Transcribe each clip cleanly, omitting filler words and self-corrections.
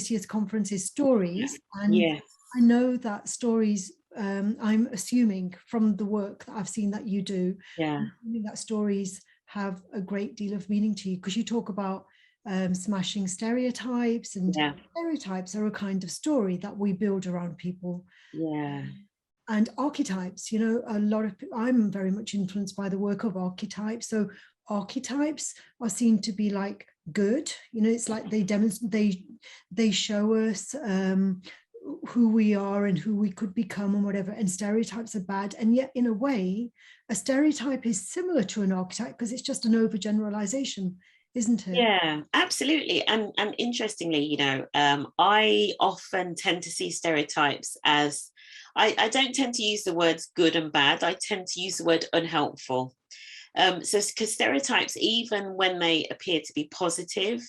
this year's conference is stories, and Yes. I know that stories, I'm assuming from the work that I've seen that you do, Yeah. I'm assuming that stories have a great deal of meaning to you, because you talk about smashing stereotypes, and Yeah. stereotypes are a kind of story that we build around people. Yeah. And archetypes, you know, a lot of I'm very much influenced by the work of archetypes. So archetypes are seen to be like good, you know, it's like they demonstrate, they show us who we are and who we could become and whatever, and stereotypes are bad. And yet in a way a stereotype is similar to an archetype, because it's just an overgeneralization, isn't it? Yeah, absolutely. And interestingly, I often tend to see stereotypes as I don't tend to use the words good and bad. I tend to use the word unhelpful. So because stereotypes, even when they appear to be positive,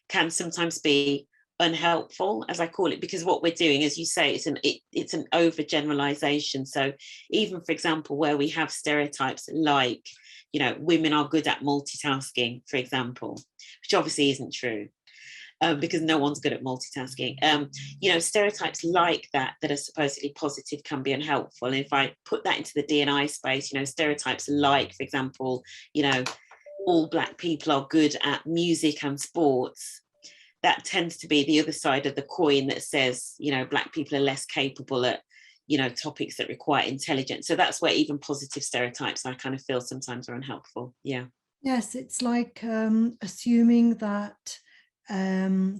can sometimes be unhelpful, as I call it, because what we're doing, as you say, it's an overgeneralization. So even, for example, where we have stereotypes like, women are good at multitasking, for example, which obviously isn't true. Because no one's good at multitasking. Stereotypes like that are supposedly positive can be unhelpful. And if I put that into the D&I space, stereotypes like, for example, all Black people are good at music and sports, that tends to be the other side of the coin that says, Black people are less capable at, topics that require intelligence. So that's where even positive stereotypes, I kind of feel sometimes are unhelpful. Yeah. Yes, it's like assuming that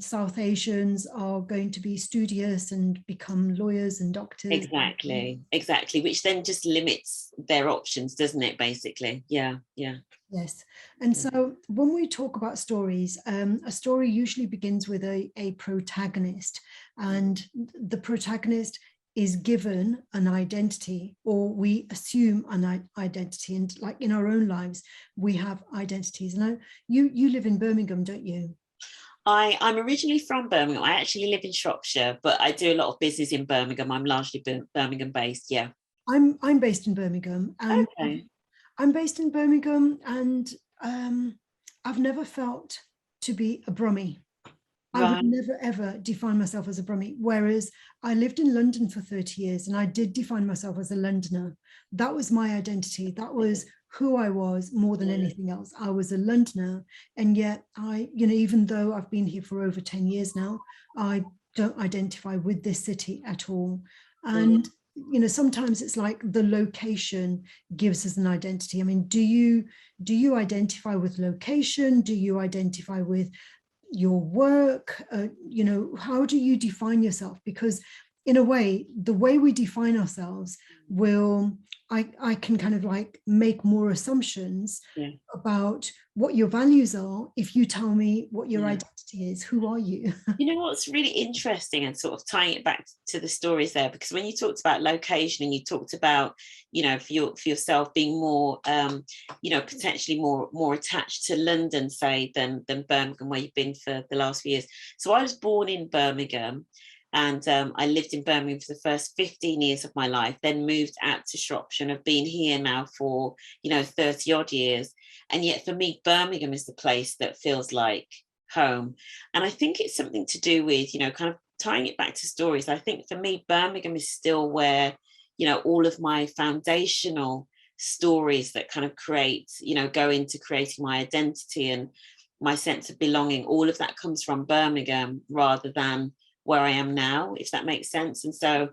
South Asians are going to be studious and become lawyers and doctors. Exactly, which then just limits their options, doesn't it, basically? Yeah. Yes. And so when we talk about stories, a story usually begins with a protagonist, and the protagonist is given an identity, or we assume an identity. And like in our own lives, we have identities. And you live in Birmingham, don't you? I'm originally from Birmingham. I actually live in Shropshire, but I do a lot of business in Birmingham. I'm largely Birmingham based. Yeah. I'm based in Birmingham, and Okay. I'm based in Birmingham, and I've never felt to be a Brummie. I would Right. never ever define myself as a Brummie. Whereas I lived in London for 30 years and I did define myself as a Londoner. That was my identity. That was who I was more than anything else. I was a Londoner. And yet even though I've been here for over 10 years now, I don't identify with this city at all. And sometimes it's like the location gives us an identity. I mean, do you identify with location? Do you identify with your work? How do you define yourself? Because in a way, the way we define ourselves will, I can kind of like make more assumptions about what your values are if you tell me what your identity is. Who are you? You know what's really interesting, and sort of tying it back to the stories there, because when you talked about location and you talked about, for yourself being more, potentially more attached to London, say, than Birmingham, where you've been for the last few years. So I was born in Birmingham, and I lived in Birmingham for the first 15 years of my life, then moved out to Shropshire, and have been here now for, 30 odd years. And yet for me, Birmingham is the place that feels like home. And I think it's something to do with, kind of tying it back to stories. I think for me, Birmingham is still where, all of my foundational stories that kind of go into creating my identity and my sense of belonging. All of that comes from Birmingham rather than where I am now, if that makes sense. And so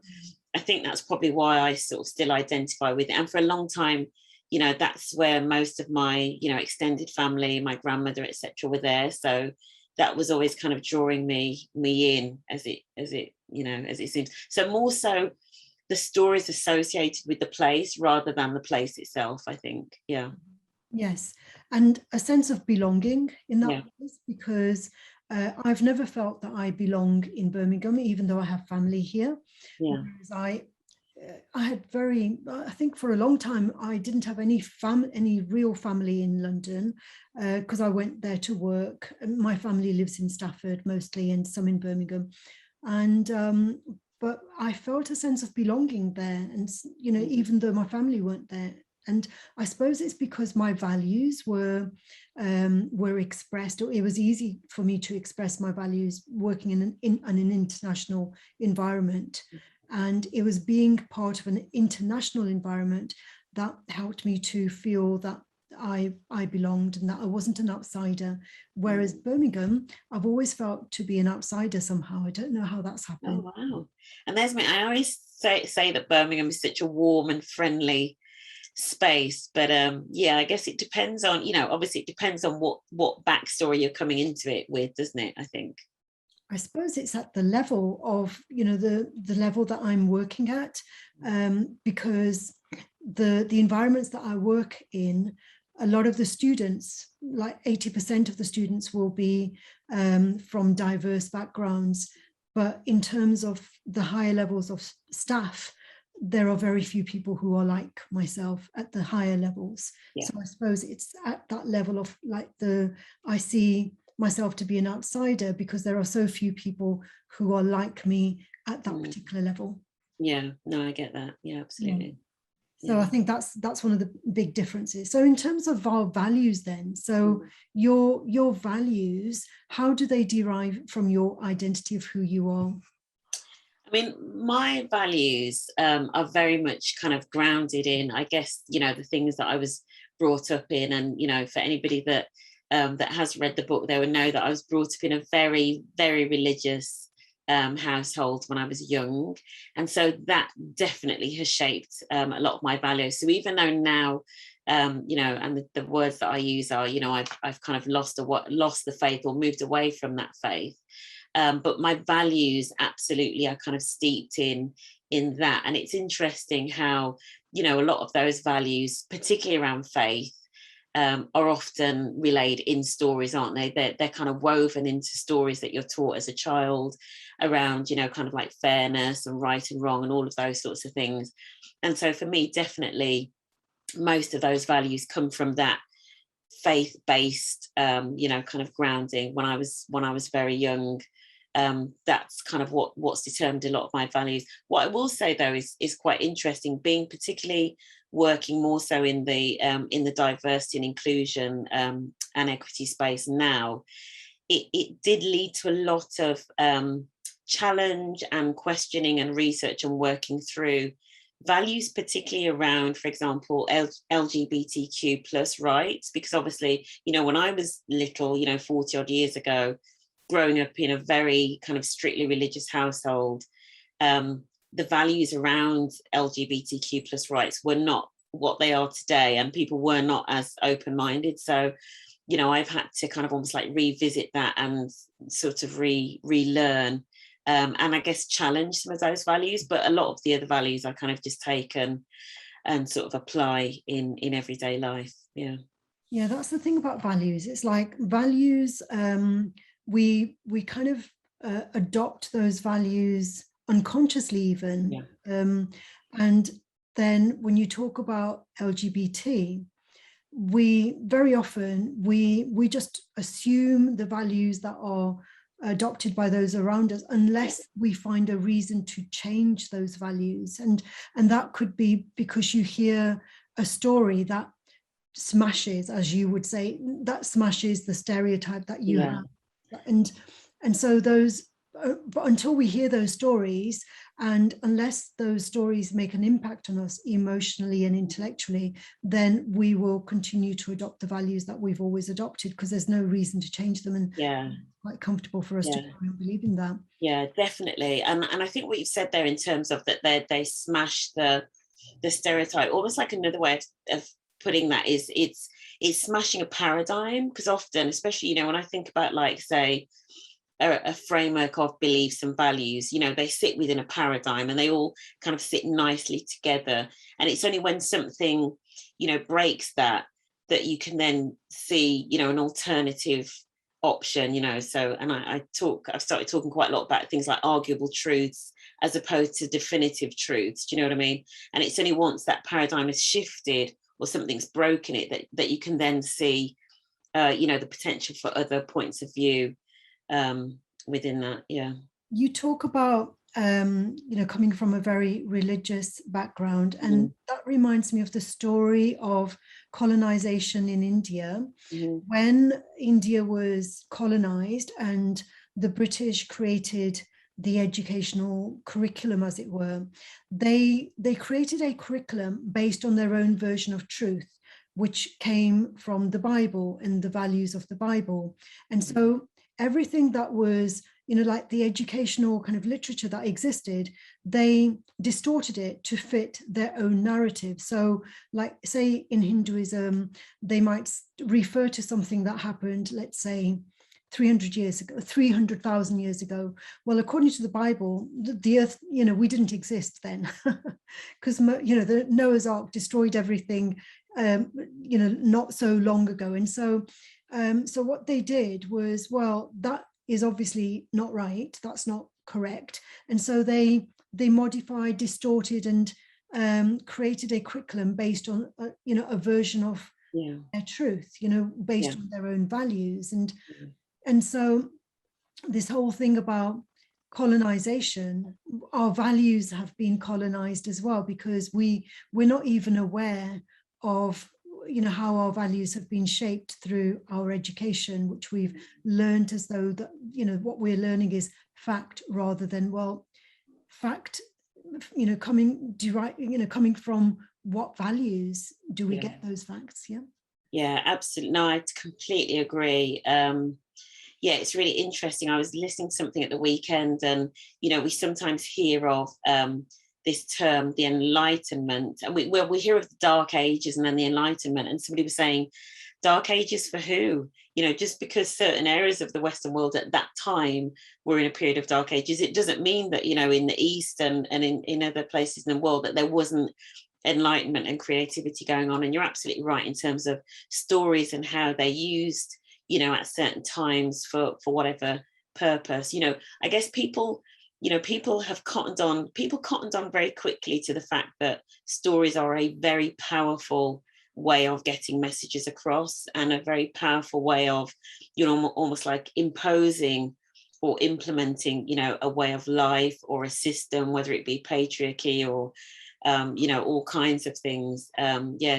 I think that's probably why I sort of still identify with it. And for a long time, that's where most of my, extended family, my grandmother, etc., were there. So that was always kind of drawing me in, as it seems. So more so the stories associated with the place rather than the place itself, I think. Yeah. Yes. And a sense of belonging in that Yeah. place, because I've never felt that I belong in Birmingham, even though I have family here. Yeah. Whereas I had I think for a long time, I didn't have any real family in London, because I went there to work. My family lives in Stafford mostly, and some in Birmingham. And but I felt a sense of belonging there. And, even though my family weren't there. And I suppose it's because my values were expressed, or it was easy for me to express my values working in an international environment. And it was being part of an international environment that helped me to feel that I belonged and that I wasn't an outsider. Whereas Birmingham, I've always felt to be an outsider somehow. I don't know how that's happened. Oh, wow. And there's me. I always say that Birmingham is such a warm and friendly space, but yeah, I guess it depends on, obviously it depends on what backstory you're coming into it with, doesn't it? I think. I suppose it's at the level of, the level that I'm working at, because the environments that I work in, a lot of the students, like 80% of the students, will be from diverse backgrounds. But in terms of the higher levels of staff, there are very few people who are like myself at the higher levels. Yeah. So I suppose it's at that level of I see myself to be an outsider because there are so few people who are like me at that particular level. Yeah, no, I get that. Yeah, absolutely. Yeah. So I think that's one of the big differences. So in terms of our values then, so your values, how do they derive from your identity of who you are? I mean, my values are very much kind of grounded in, I guess, the things that I was brought up in. And, for anybody that has read the book, they would know that I was brought up in a very, very religious household when I was young. And so that definitely has shaped a lot of my values. So even though now, and the words that I use are, I've kind of lost the faith or moved away from that faith. But my values absolutely are kind of steeped in that. And it's interesting how, a lot of those values, particularly around faith, are often relayed in stories, aren't they? They're kind of woven into stories that you're taught as a child around, kind of like fairness and right and wrong and all of those sorts of things. And so for me, definitely, most of those values come from that faith-based, kind of grounding when I was very young. That's kind of what's determined a lot of my values. What I will say though is quite interesting, being particularly working more so in the diversity and inclusion and equity space now. It did lead to a lot of challenge and questioning and research and working through values, particularly around, for example, LGBTQ plus rights, because obviously, when I was little, 40 odd years ago, growing up in a very kind of strictly religious household, the values around LGBTQ plus rights were not what they are today, and people were not as open-minded. So, I've had to kind of almost like revisit that and sort of relearn, and I guess challenge some of those values. But a lot of the other values I kind of just take and sort of apply in everyday life. Yeah. Yeah, that's the thing about values. It's like values, we kind of adopt those values unconsciously even. Yeah. And then when you talk about LGBT, we very often we just assume the values that are adopted by those around us, unless we find a reason to change those values. And that could be because you hear a story that smashes, as you would say, that smashes the stereotype that you have. And so those, but until we hear those stories, and unless those stories make an impact on us emotionally and intellectually, then we will continue to adopt the values that we've always adopted, because there's no reason to change them. And it's quite comfortable for us to believe in that. Yeah, definitely. And I think what you've said there in terms of that they smash the stereotype, almost like another way of putting that is it's smashing a paradigm, because often, especially, when I think about, like, say, a framework of beliefs and values, they sit within a paradigm and they all kind of sit nicely together. And it's only when something, breaks that you can then see, an alternative option, so, and I've started talking quite a lot about things like arguable truths as opposed to definitive truths. Do you know what I mean? And it's only once that paradigm is shifted or something's broken it that you can then see, the potential for other points of view within that. Yeah. You talk about coming from a very religious background. And Mm. that reminds me of the story of colonization in India. Mm. When India was colonized and the British created the educational curriculum, as it were, they created a curriculum based on their own version of truth, which came from the Bible and the values of the Bible. And so everything that was, like the educational kind of literature that existed, they distorted it to fit their own narrative. So, like, say in Hinduism, they might refer to something that happened, let's say, 300 years ago, 300,000 years ago. Well, according to the Bible, the earth, we didn't exist then, because, the Noah's Ark destroyed everything, not so long ago. And so, so what they did was, well, that is obviously not right. That's not correct. And so they modified, distorted, and created a curriculum based on, a version of their truth, based on their own values. And so this whole thing about colonization, our values have been colonized as well, because we're not even aware of how our values have been shaped through our education, which we've learned as though that what we're learning is fact, rather than, well, fact coming from what values do we get those facts? Yeah, absolutely. No, I completely agree. It's really interesting. I was listening to something at the weekend, and we sometimes hear of this term, the Enlightenment, and we hear of the Dark Ages and then the Enlightenment. And somebody was saying, Dark Ages for who? Just because certain areas of the Western world at that time were in a period of Dark Ages, it doesn't mean that in the East and in other places in the world that there wasn't enlightenment and creativity going on. And you're absolutely right in terms of stories and how they're used at certain times for whatever purpose. I guess people cottoned on very quickly to the fact that stories are a very powerful way of getting messages across, and a very powerful way of almost like imposing or implementing a way of life or a system, whether it be patriarchy or all kinds of things.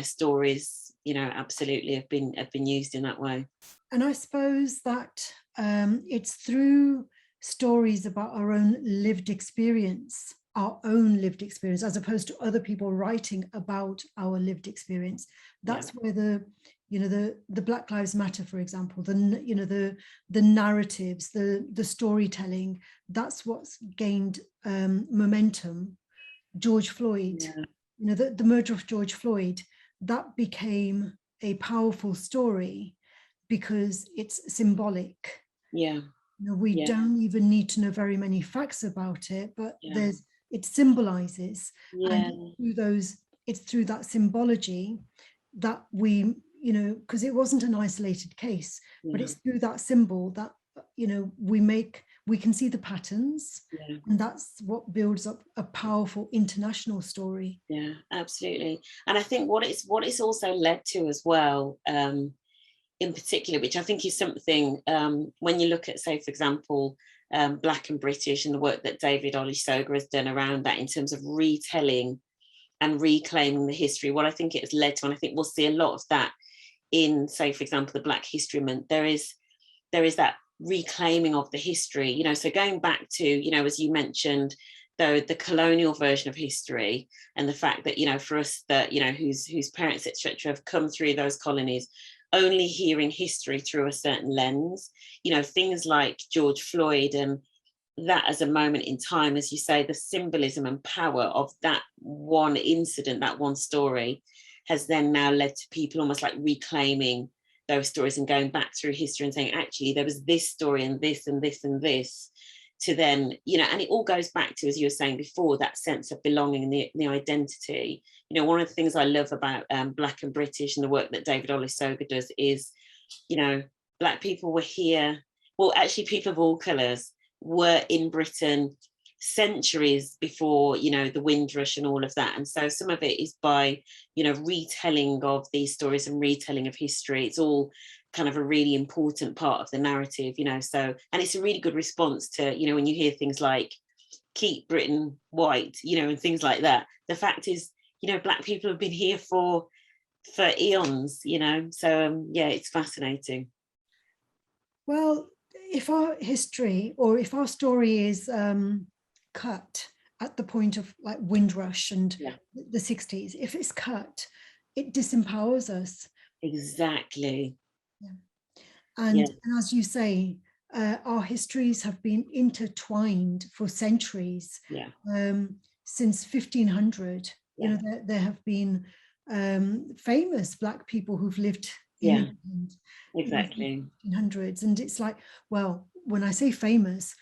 Stories absolutely have been used in that way. And I suppose that it's through stories about our own lived experience, as opposed to other people writing about our lived experience. That's where the Black Lives Matter, for example, the narratives, the storytelling, that's what's gained momentum. George Floyd, the murder of George Floyd, that became a powerful story because it's symbolic. We don't even need to know very many facts about it, but it symbolizes, and it's through that symbology that we, because it wasn't an isolated case, but it's through that symbol that we can see the patterns, and that's what builds up a powerful international story. Yeah, absolutely. And I think what it's also led to as well, in particular, which I think is something, when you look at, say, for example, Black and British and the work that David Olusoga has done around that in terms of retelling and reclaiming the history, what I think it has led to, and I think we'll see a lot of that in, say, for example, the Black History Month, there is that reclaiming of the history, so going back to, as you mentioned, though, the colonial version of history, and the fact that, for us that, whose parents, etc., have come through those colonies, only hearing history through a certain lens, things like George Floyd, and that as a moment in time, as you say, the symbolism and power of that one incident, that one story, has then now led to people almost like reclaiming those stories and going back through history and saying, actually, there was this story and this and this and this, to then, and it all goes back to, as you were saying before, that sense of belonging and the identity. One of the things I love about Black and British and the work that David Olusoga does is, Black people were here, well, actually people of all colours were in Britain centuries before, the Windrush and all of that. And so some of it is by, retelling of these stories and retelling of history. It's all kind of a really important part of the narrative, so, and it's a really good response to, when you hear things like, keep Britain white, and things like that. The fact is, Black people have been here for eons, so yeah, it's fascinating. Well, if our history or if our story is cut at the point of like Windrush and Yeah, the 60s, if it's cut, it disempowers us. exactly. Yeah. Yeah, And as you say, our histories have been intertwined for centuries. yeah, Since 1500, yeah, there have been famous Black people who've lived in yeah, England, exactly. 1500s. And it's like, well, when I say famous,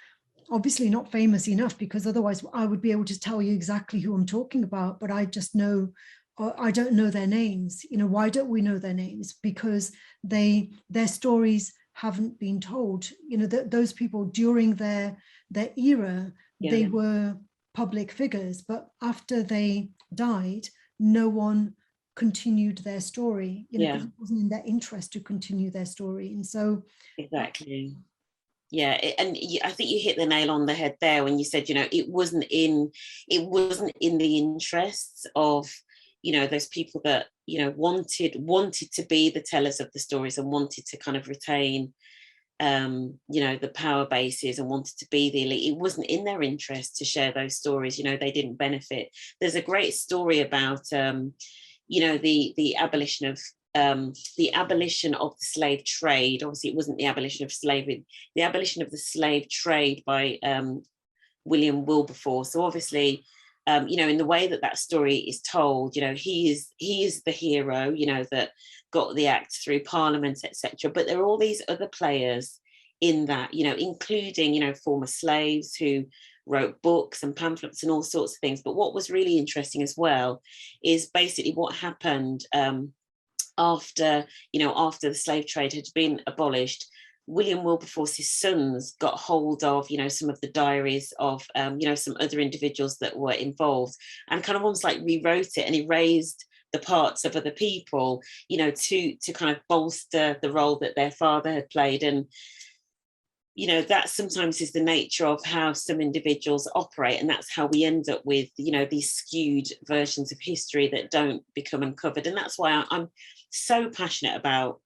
obviously not famous enough, because otherwise I would be able to tell you exactly who I'm talking about, but I just know, I don't know their names. Why don't we know their names? Because their stories haven't been told. Those people during their era, Yeah, they were public figures, but after they died, no one continued their story, yeah, because it wasn't in their interest to continue their story. And so exactly. Yeah, I think you hit the nail on the head there when you said, it wasn't in the interests of, those people that, wanted to be the tellers of the stories and wanted to kind of retain, the power bases and wanted to be the elite. It wasn't in their interest to share those stories. They didn't benefit. There's a great story about, the abolition of the slave trade. Obviously, it wasn't the abolition of slavery, the abolition of the slave trade by William Wilberforce. So obviously, in the way that story is told, he is the hero, that got the act through Parliament, etc. But there are all these other players in that, including, former slaves who wrote books and pamphlets and all sorts of things. But what was really interesting as well is basically what happened after the slave trade had been abolished. William Wilberforce's sons got hold of, some of the diaries of, some other individuals that were involved, and kind of almost like rewrote it and erased the parts of other people, to kind of bolster the role that their father had played. And that sometimes is the nature of how some individuals operate, and that's how we end up with these skewed versions of history that don't become uncovered. And that's why I'm so passionate about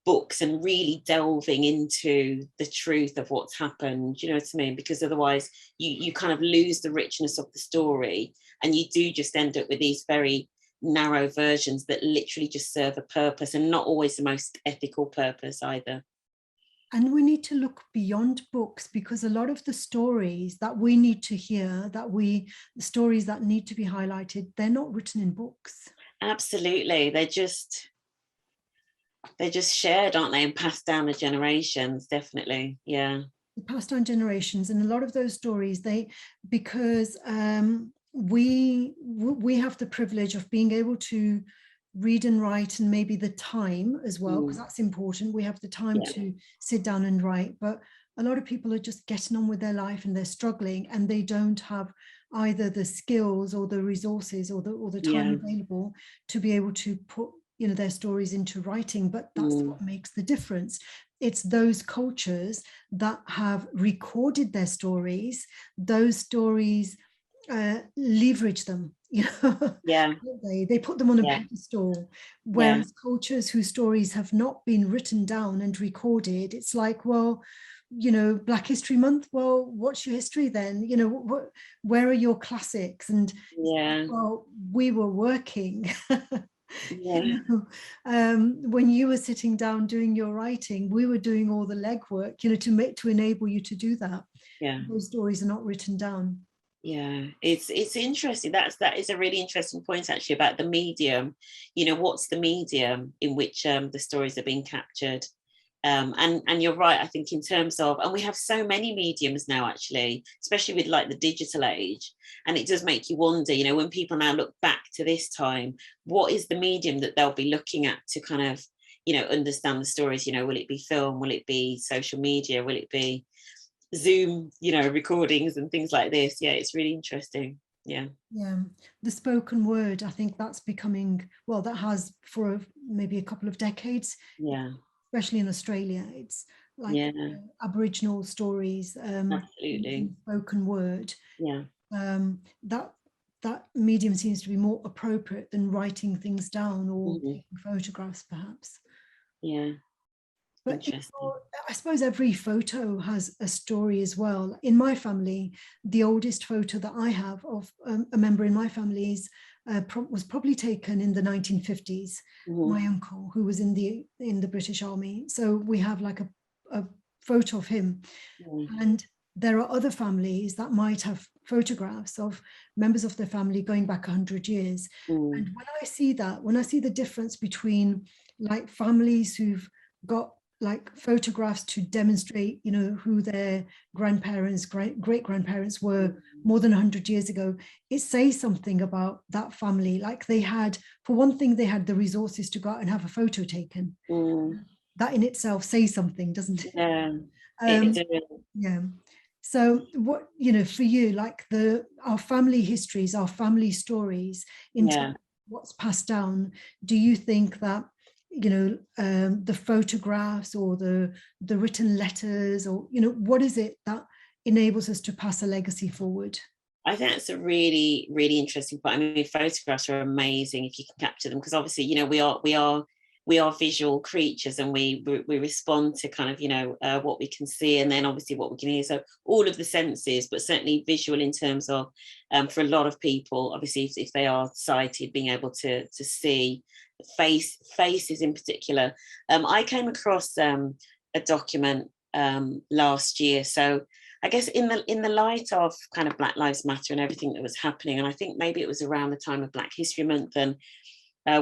books and really delving into the truth of what's happened. You know what I mean? Because otherwise you kind of lose the richness of the story, and you do just end up with these very narrow versions that literally just serve a purpose, and not always the most ethical purpose either. And we need to look beyond books, because a lot of the stories that we need to hear, the stories that need to be highlighted, they're not written in books. Absolutely. They're just shared, aren't they, and passed down the generations. Definitely. Yeah. They passed down generations, and a lot of those stories, because we have the privilege of being able to read and write, and maybe the time as well, because that's important. We have the time to sit down and write, but a lot of people are just getting on with their life and they're struggling, and they don't have either the skills or the resources or the time available to be able to put their stories into writing. But that's what makes the difference. It's those cultures that have recorded their stories. Those stories leverage them. They put them on a pedestal, whereas cultures whose stories have not been written down and recorded, it's like, well, Black History Month, well, what's your history then? Where are your classics? And well, we were working. When you were sitting down doing your writing, we were doing all the legwork, to enable you to do that. Those stories are not written down. Yeah, it's interesting. That is a really interesting point, actually, about the medium. What's the medium in which the stories are being captured? And you're right, I think, in terms of, and we have so many mediums now, actually, especially with like the digital age. And it does make you wonder, when people now look back to this time, what is the medium that they'll be looking at to kind of, understand the stories? Will it be film? Will it be social media? Will it be Zoom, recordings and things like this? Yeah, it's really interesting. Yeah. The spoken word, I think that's becoming, well, that has for maybe a couple of decades, especially in Australia, it's like Yeah, Aboriginal stories, absolutely. in spoken word, Yeah. that that medium seems to be more appropriate than writing things down or Mhm. taking photographs, perhaps. Yeah. But Interesting. I suppose every photo has a story as well. In my family, the oldest photo that I have of a member in my family is, was probably taken in the 1950s. Mhm. My uncle, who was in the British Army, so we have like a photo of him. Mm. And there are other families that might have photographs of members of their family going back 100 years. Mm. And when I see that, when I see the difference between like families who've got like photographs to demonstrate, you know, who their grandparents, great grandparents were more than 100 years ago, it says something about that family. Like they had, for one thing, they had the resources to go out and have a photo taken. Mm. That in itself says something, doesn't it? Yeah. Um, It, yeah. So what, you know, for you, like our family histories, our family stories, in terms yeah. of what's passed down, do you think that, you know, the photographs or the written letters, or, you know, what is it that enables us to pass a legacy forward? I think that's a really, really interesting point. I mean, photographs are amazing if you can capture them, because obviously, you know, we are visual creatures, and we respond to kind of, you know, what we can see, and then obviously what we can hear. So all of the senses, but certainly visual in terms of, for a lot of people, obviously, if they are sighted, being able to see faces in particular. I came across a document last year, so I guess in the light of kind of Black Lives Matter and everything that was happening, and I think maybe it was around the time of Black History Month, and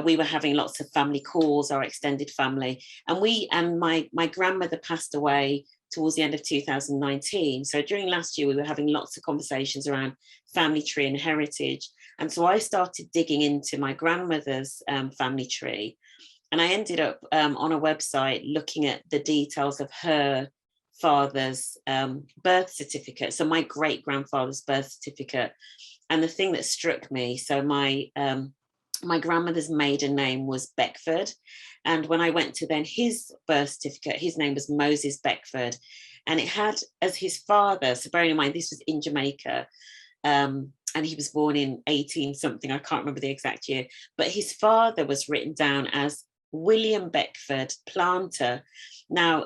we were having lots of family calls, our extended family, and my grandmother passed away towards the end of 2019. So during last year, we were having lots of conversations around family tree and heritage, and so I started digging into my grandmother's family tree, and I ended up on a website looking at the details of her father's birth certificate, so my great grandfather's birth certificate. And the thing that struck me, so my grandmother's maiden name was Beckford, and when I went to then his birth certificate, his name was Moses Beckford, and it had as his father, so bearing in mind this was in Jamaica, and he was born in 18 something, I can't remember the exact year, but his father was written down as William Beckford, planter. Now,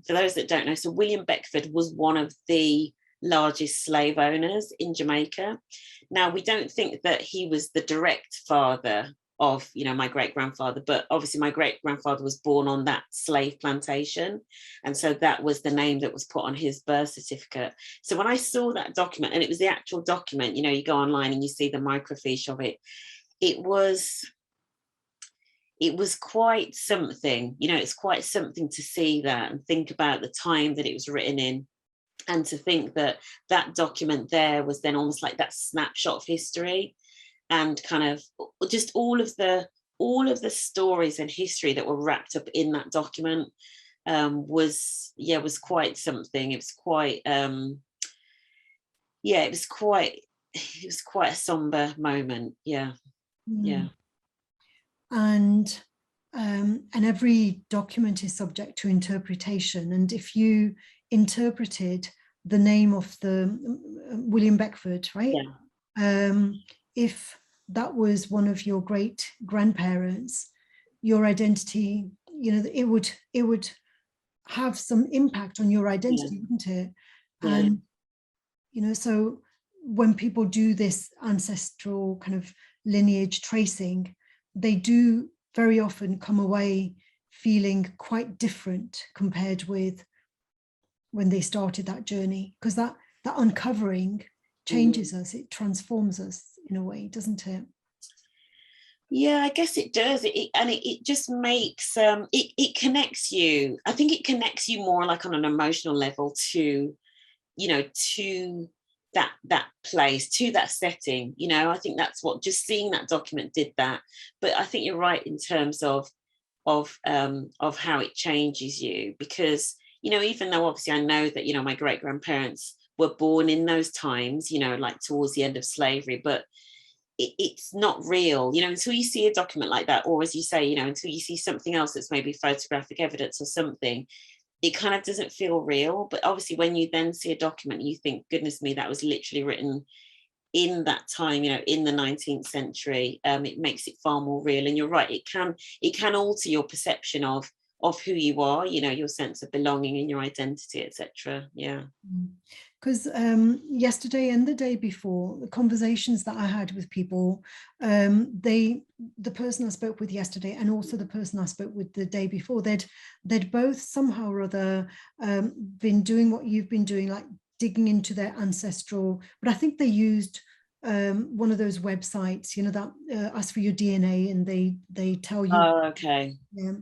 for those that don't know, so William Beckford was one of the largest slave owners in Jamaica. Now, we don't think that he was the direct father of, you know, my great grandfather, but obviously my great grandfather was born on that slave plantation, and so that was the name that was put on his birth certificate. So when I saw that document, and it was the actual document, you know, you go online and you see the microfiche of it, it was quite something, you know, it's quite something to see that and think about the time that it was written in, and to think that that document there was then almost like that snapshot of history, and kind of just all of the stories and history that were wrapped up in that document, was quite something. It was quite yeah, it was quite a somber moment. Yeah. Yeah. Mm. And every document is subject to interpretation. And if you interpreted the name of the William Beckford, right? Yeah. If that was one of your great grandparents, your identity, you know, it would have some impact on your Yeah. identity, wouldn't it? Yeah. And you know, so when people do this ancestral kind of lineage tracing, they do very often come away feeling quite different compared with when they started that journey, because that uncovering Mm. changes us, it transforms us in a way, doesn't it? Yeah, I guess it does. It just makes it connects you. I think it connects you more like on an emotional level to, you know, to that place, to that setting. You know, I think that's what just seeing that document did that. But I think you're right in terms of how it changes you, because, you know, even though obviously I know that, you know, my great grandparents were born in those times, you know, like towards the end of slavery, but it's not real, you know, until you see a document like that, or as you say, you know, until you see something else that's maybe photographic evidence or something, it kind of doesn't feel real. But obviously when you then see a document, you think, goodness me, that was literally written in that time, in the 19th century. It makes it far more real. And you're right, it can alter your perception of who you are, your sense of belonging and your identity, etc. Yeah. Because yesterday and the day before, the conversations that I had with people, the person I spoke with yesterday and also the person I spoke with the day before, they'd both somehow or other been doing what you've been doing, like digging into their ancestral, but I think they used one of those websites, that ask for your DNA and they tell you. Oh, okay. Yeah.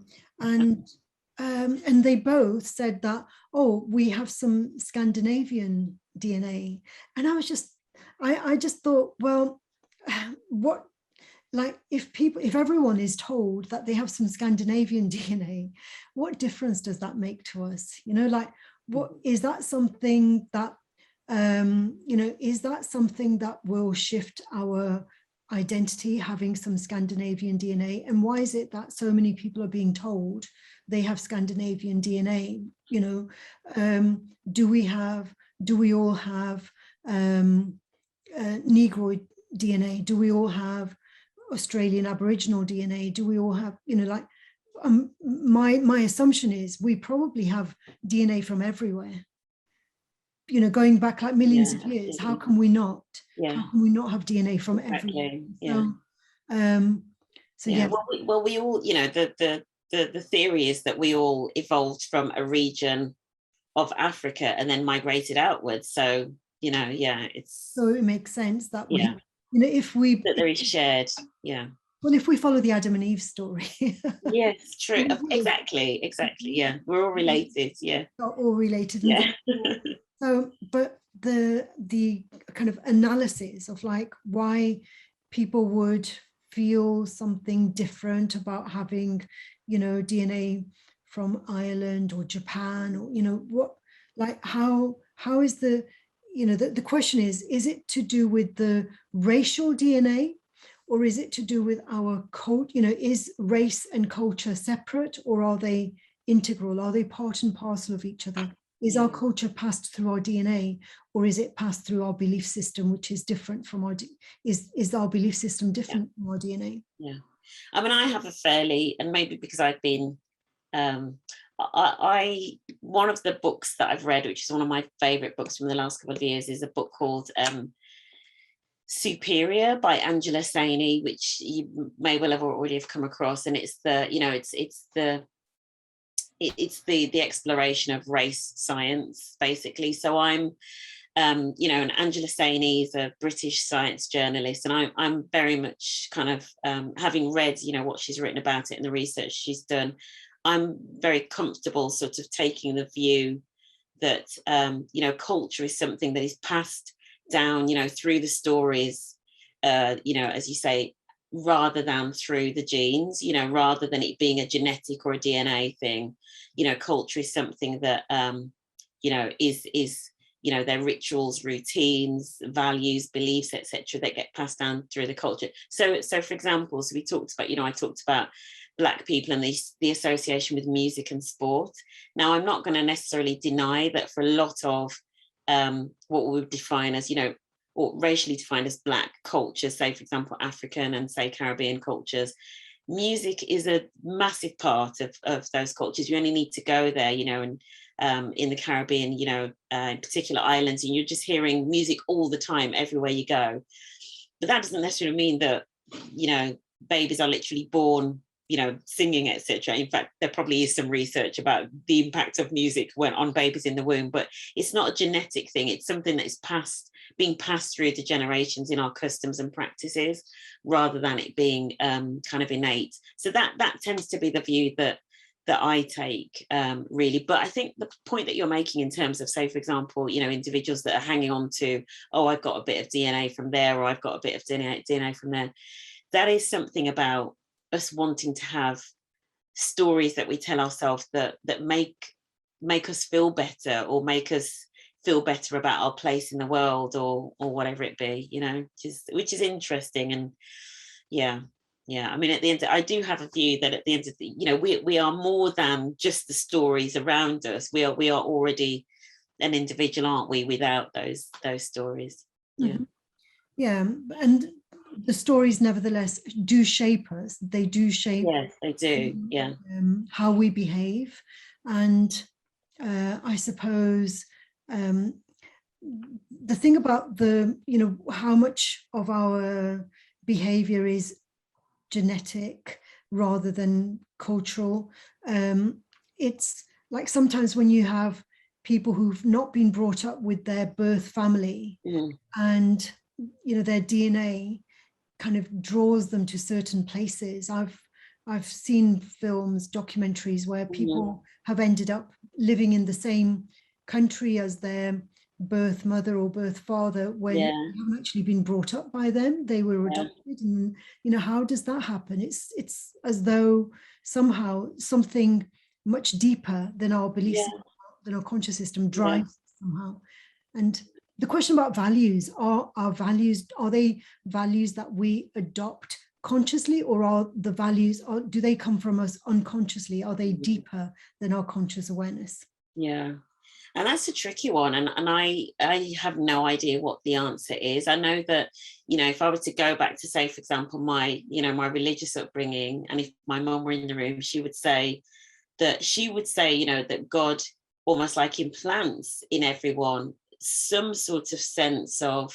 And they both said that, oh, we have some Scandinavian DNA. And I was just, I just thought, well, what, like if everyone is told that they have some Scandinavian DNA, what difference does that make to us? Like, what is that something that, is that something that will shift our identity, having some Scandinavian DNA? And why is it that so many people are being told they have Scandinavian DNA? Do we all have Negroid DNA? Do we all have Australian Aboriginal DNA? Do we all have, my assumption is we probably have DNA from everywhere. Going back like millions of years. How can we not? Yeah. How can we not have DNA from everywhere? Yeah. Well, we all, the theory is that we all evolved from a region of Africa and then migrated outwards. So, it's. So it makes sense that we, if we. That there is shared, yeah. Well, if we follow the Adam and Eve story. Yes, true. Exactly. Yeah. We're all related. Yeah. All related. Yeah. So, but the kind of analysis of like why people would feel something different about having, DNA from Ireland or Japan, or, what, like how is the, the question is it to do with the racial DNA, or is it to do with our code? Is race and culture separate, or are they integral? Are they part and parcel of each other? Is our culture passed through our DNA, or is it passed through our belief system, which is different from our, is our belief system different from our DNA? Yeah. I mean, I have a fairly, and maybe because I've been, one of the books that I've read, which is one of my favorite books from the last couple of years, is a book called Superior by Angela Saini, which you may well have already have come across. And it's the exploration of race science, basically. So I'm, and Angela Saini is a British science journalist, and I'm very much kind of, having read, what she's written about it and the research she's done, I'm very comfortable sort of taking the view that, culture is something that is passed down, through the stories, as you say, rather than through the genes, rather than it being a genetic or a DNA thing. Culture is something that, is their rituals, routines, values, beliefs, etc., that get passed down through the culture. So for example, we talked about, I talked about Black people and the association with music and sport. Now, I'm not going to necessarily deny that for a lot of what we would define as, or racially defined as Black culture, say, for example, African and, say, Caribbean cultures, music is a massive part of those cultures. You only need to go there, and in the Caribbean, in particular islands, and you're just hearing music all the time, everywhere you go. But that doesn't necessarily mean that, babies are literally born, singing, etc. In fact, there probably is some research about the impact of music on babies in the womb, but it's not a genetic thing. It's something that is being passed through the generations in our customs and practices, rather than it being kind of innate. So that tends to be the view that I take, really. But I think the point that you're making in terms of, say, for example, individuals that are hanging on to, oh, I've got a bit of DNA from there, or I've got a bit of DNA from there, that is something about us wanting to have stories that we tell ourselves that make us feel better, or make us feel better about our place in the world, or whatever it be, which is interesting. And yeah, Yeah, I mean, at the end, I do have a view that at the end of the, we are more than just the stories around us. We are already an individual, aren't we, without those stories? Yeah. Mhm. Yeah, and the stories nevertheless do shape us. They do shape Yes, they do. Yeah. how we behave. And I suppose the thing about how much of our behavior is genetic rather than cultural. It's like sometimes when you have people who've not been brought up with their birth family, and their DNA kind of draws them to certain places. I've seen films, documentaries where people have ended up living in the same country as their birth mother or birth father when they haven't actually been brought up by them. They were adopted. And how does that happen? It's as though somehow something much deeper than our beliefs, than our conscious system drives somehow. And the question about values, are they values that we adopt consciously, or are the values, do they come from us unconsciously? Are they deeper than our conscious awareness? Yeah. And that's a tricky one. And I have no idea what the answer is. I know that, if I were to go back to, say, for example, my religious upbringing, and if my mum were in the room, she would say, that God almost like implants in everyone some sort of sense of,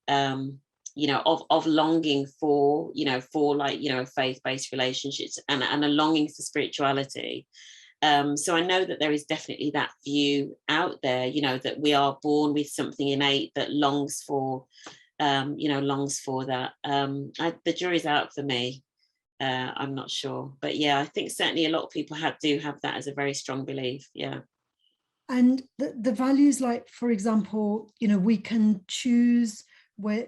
of longing for, faith-based relationships and a longing for spirituality. So I know that there is definitely that view out there, that we are born with something innate that longs for that. The jury's out for me. I'm not sure, but yeah, I think certainly a lot of people do have that as a very strong belief. Yeah. And the values, like, for example, we can choose where,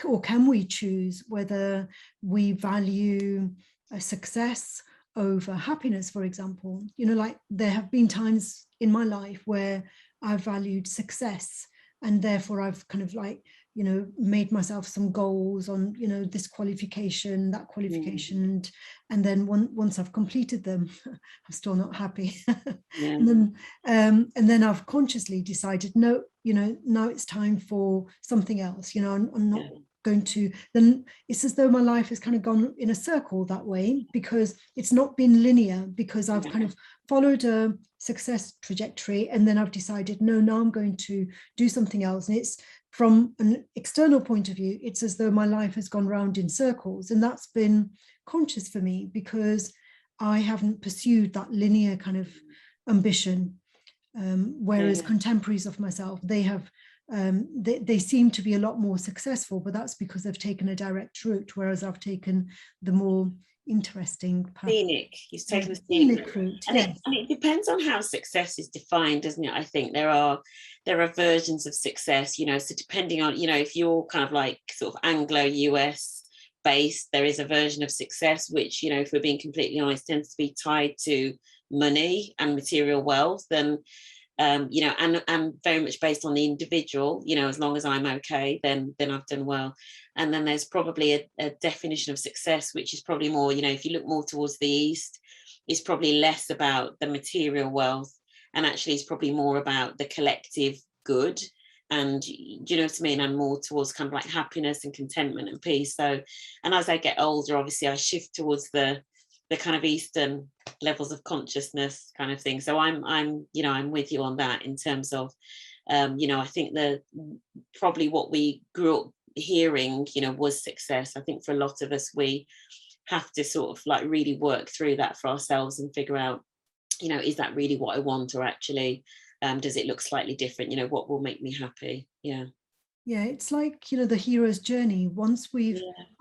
or can we choose whether we value success over happiness, for example. Like, there have been times in my life where I've valued success, and therefore I've kind of like, made myself some goals on, this qualification, that qualification, and then once I've completed them, I'm still not happy. And then I've consciously decided, no, now it's time for something else. I'm not going to. Then it's as though my life has kind of gone in a circle that way, because it's not been linear, because I've kind of followed a success trajectory, and then I've decided, no, now I'm going to do something else. And it's, from an external point of view, it's as though my life has gone round in circles, and that's been conscious for me because I haven't pursued that linear kind of ambition, whereas contemporaries of myself, they have they seem to be a lot more successful, but that's because they've taken a direct route, whereas I've taken the more interesting path. Scenic. He's taken the scenic route. And it depends on how success is defined, doesn't it? I think there are versions of success, so depending on, if you're kind of like sort of Anglo-US based, there is a version of success which, if we're being completely honest, tends to be tied to money and material wealth, and and very much based on the individual. As long as I'm okay, then I've done well. And then there's probably a definition of success which is probably more, if you look more towards the East, it's probably less about the material wealth, and actually it's probably more about the collective good. And do you know what I mean? And more towards kind of like happiness and contentment and peace. So, and as I get older, obviously I shift towards the kind of Eastern levels of consciousness kind of thing. So I'm with you on that in terms of, I think probably what we grew up hearing, was success. I think for a lot of us, we have to sort of like really work through that for ourselves and figure out, is that really what I want, or actually, does it look slightly different? What will make me happy? Yeah, it's like, the hero's journey. Once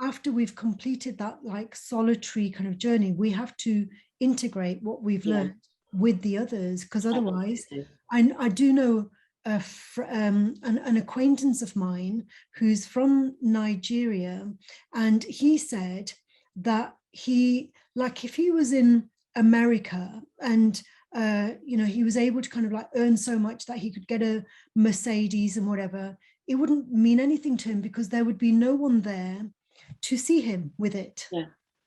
after we've completed that like solitary kind of journey, we have to integrate what we've learned with the others, because otherwise, I do know an acquaintance of mine who's from Nigeria, and he said that if he was in America and he was able to kind of like earn so much that he could get a Mercedes and whatever, it wouldn't mean anything to him because there would be no one there to see him with it.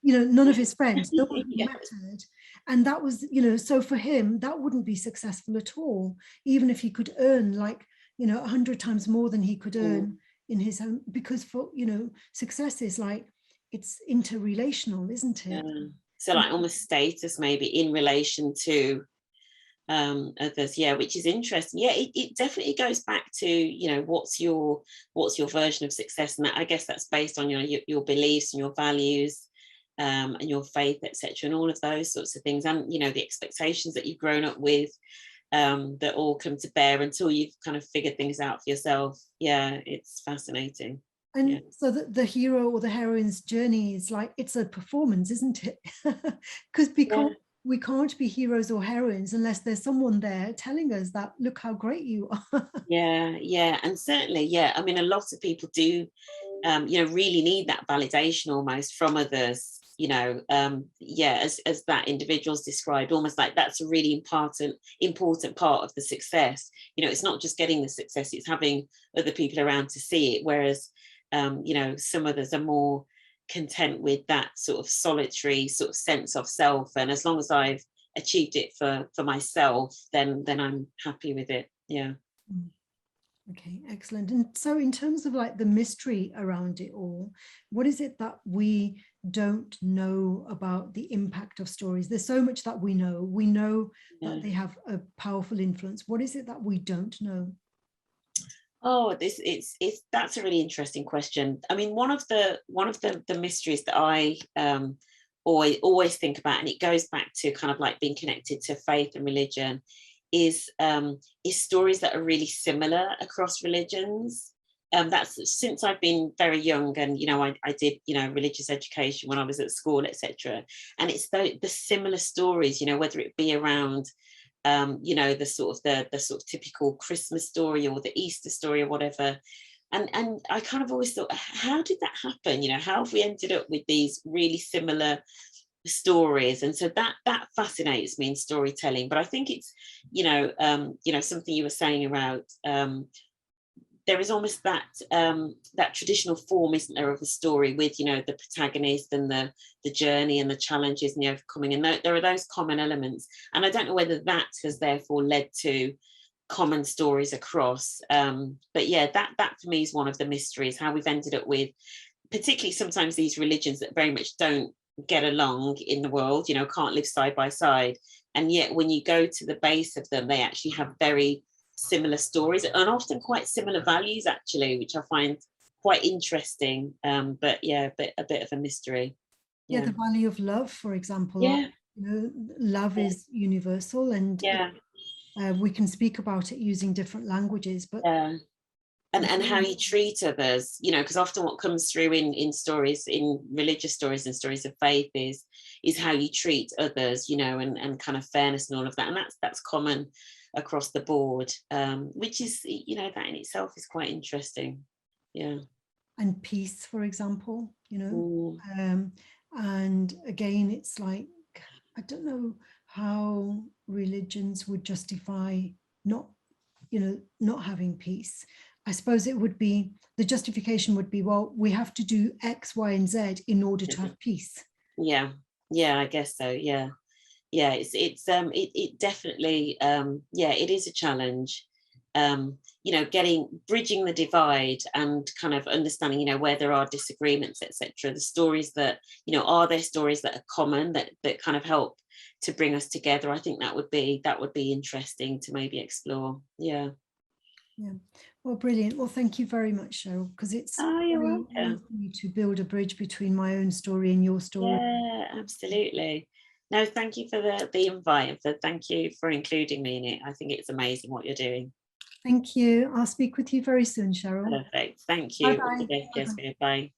none of his friends, no one Yeah. mattered. And that was, so for him, that wouldn't be successful at all, even if he could earn like, 100 times more than he could earn in his own, because for, success is like, it's interrelational, isn't it? Yeah. So like almost status maybe in relation to others, yeah, which is interesting. Yeah, it definitely goes back to what's your version of success, and I guess that's based on your beliefs and your values, and your faith, etc., and all of those sorts of things, and the expectations that you've grown up with, that all come to bear until you've kind of figured things out for yourself. Yeah, it's fascinating. And Yeah. so the hero or the heroine's journey is like, it's a performance, isn't it? Because we can't be heroes or heroines unless there's someone there telling us that, look how great you are. Yeah, and certainly, yeah. I mean, a lot of people do, really need that validation almost from others. Yeah, as that individual's described, almost like that's a really important part of the success. It's not just getting the success; it's having other people around to see it. Whereas, some others are more content with that sort of solitary sort of sense of self, and as long as I've achieved it for myself, then I'm happy with it. Yeah. Okay, excellent. And so in terms of like the mystery around it all, what is it that we don't know about the impact of stories? There's so much that we know. We know that they have a powerful influence. What is it that we don't know? Oh, that's a really interesting question. I mean, one of the mysteries that I always think about, and it goes back to kind of like being connected to faith and religion, is stories that are really similar across religions. That's since I've been very young, and I did religious education when I was at school, etc. And it's the similar stories, whether it be around the sort of typical Christmas story or the Easter story or whatever. And I kind of always thought, how did that happen? How have we ended up with these really similar stories? And so that fascinates me in storytelling. But I think it's something you were saying about there is almost that traditional form, isn't there, of a story with the protagonist and the journey and the challenges and the overcoming, and there are those common elements. And I don't know whether that has therefore led to common stories across. But yeah, that for me is one of the mysteries, how we've ended up with, particularly sometimes these religions that very much don't get along in the world, can't live side by side, and yet when you go to the base of them, they actually have very similar stories and often quite similar values, actually, which I find quite interesting. But yeah, a bit of a mystery. Yeah, the value of love, for example. Yeah. Love is universal, and Yeah. we can speak about it using different languages, but and how you treat others, because often what comes through in stories, in religious stories and stories of faith, is how you treat others, and kind of fairness and all of that, and that's common across the board, which is that in itself is quite interesting. Yeah. And peace, for example, Mm. and again, it's like, I don't know how religions would justify not having peace. I suppose it would be, the justification would be, well, we have to do X, Y, and Z in order to have peace. Yeah, I guess so. Yeah, it definitely, it is a challenge. Bridging the divide and kind of understanding, where there are disagreements, etc. The stories that, are there stories that are common that kind of help to bring us together? I think that would be interesting to maybe explore. Yeah. Well, brilliant. Well, thank you very much, Sheryl, because it's You're very welcome. for me to build a bridge between my own story and your story. Yeah, absolutely. No, thank you for the invite, and thank you for including me in it. I think it's amazing what you're doing. Thank you. I'll speak with you very soon, Sheryl. Perfect. Thank you. All the Bye-bye. best, Jessica. Bye.